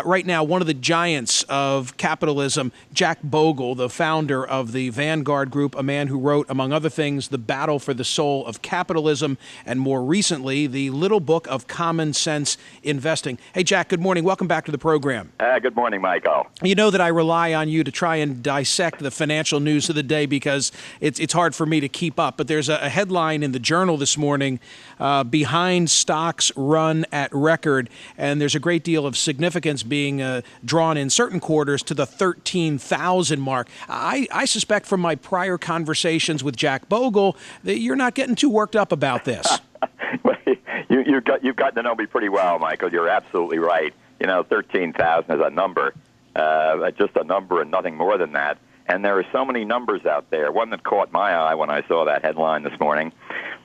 right now, one of the giants of capitalism, Jack Bogle, the founder of the Vanguard Group, a man who wrote, among other things, The Battle for the Soul of Capitalism, and more recently, the Little Book of Common Sense Investing. Hey, Jack, good morning. Welcome back to the program. Good morning, Michael. You know that I rely on you to try and dissect the financial news of the day because it's hard for me to keep up. But there's a headline in the Journal this morning, behind stocks run at record, and there's a great deal of significance being drawn in certain quarters to the 13,000 mark. I suspect from my prior conversations with Jack Bogle that you're not getting too worked up about this. Well, you've gotten to know me pretty well, Michael. You're absolutely right. 13,000 is a number, just a number and nothing more than that. And there are so many numbers out there. One that caught my eye when I saw that headline this morning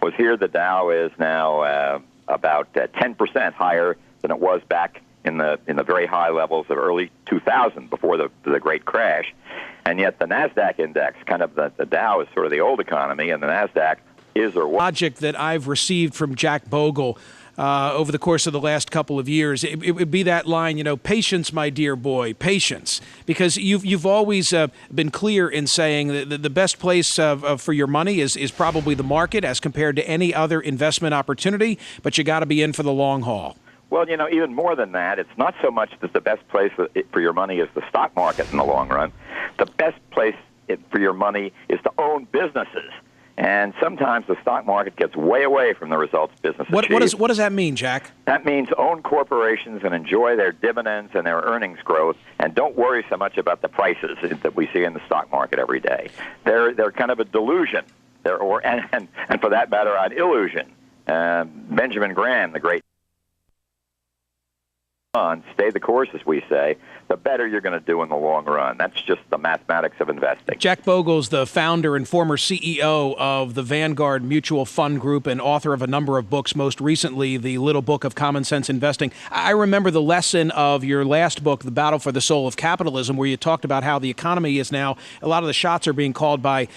was here the Dow is now about 10% higher than it was back in the very high levels of early 2000 before the great crash. And yet the NASDAQ index, kind of the Dow is sort of the old economy, and the NASDAQ is or was. Logic that I've received from Jack Bogle over the course of the last couple of years, it would be that line, patience, my dear boy, patience. Because you've always been clear in saying that the best place for your money is probably the market as compared to any other investment opportunity, but you got to be in for the long haul. Well, even more than that, it's not so much that the best place for your money is the stock market in the long run. The best place for your money is to own businesses. And sometimes the stock market gets way away from the results business achieves. What does that mean, Jack? That means own corporations and enjoy their dividends and their earnings growth, and don't worry so much about the prices that we see in the stock market every day. They're kind of a delusion, and for that matter, an illusion. Benjamin Graham, the great stay the course, as we say, the better you're going to do in the long run. That's just the mathematics of investing. Jack Bogle's the founder and former CEO of the Vanguard Mutual Fund Group and author of a number of books, most recently the Little Book of Common Sense Investing. I remember the lesson of your last book, The Battle for the Soul of Capitalism, where you talked about how the economy is now, a lot of the shots are being called by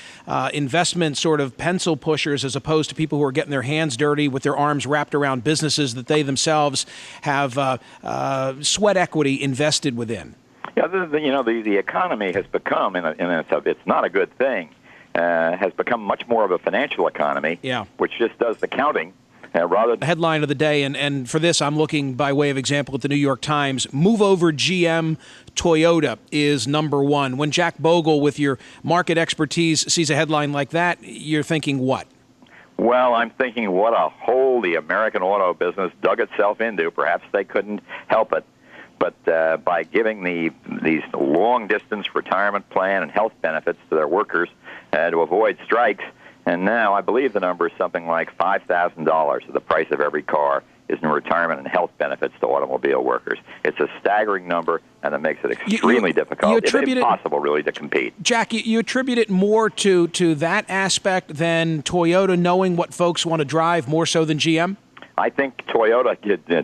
investment sort of pencil pushers as opposed to people who are getting their hands dirty with their arms wrapped around businesses that they themselves have sweat equity invested within. Yeah, the economy has become, it's not a good thing, has become much more of a financial economy, which just does the counting rather than... The headline of the day, and for this I'm looking by way of example at the New York Times, move over GM, Toyota is number one. When Jack Bogle, with your market expertise, sees a headline like that, you're thinking what? Well, I'm thinking what a hole the American auto business dug itself into. Perhaps they couldn't help it. But by giving these long-distance retirement plan and health benefits to their workers to avoid strikes, and now I believe the number is something like $5,000 of the price of every car is in retirement and health benefits to automobile workers. It's a staggering number, and it makes it extremely difficult, if impossible, really, to compete. Jack, you attribute it more to that aspect than Toyota knowing what folks want to drive more so than GM? I think Toyota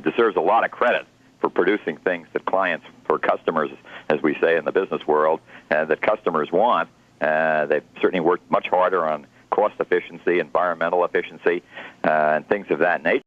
deserves a lot of credit for producing things that clients, for customers, as we say in the business world, that customers want. They've certainly worked much harder on cost efficiency, environmental efficiency, and things of that nature.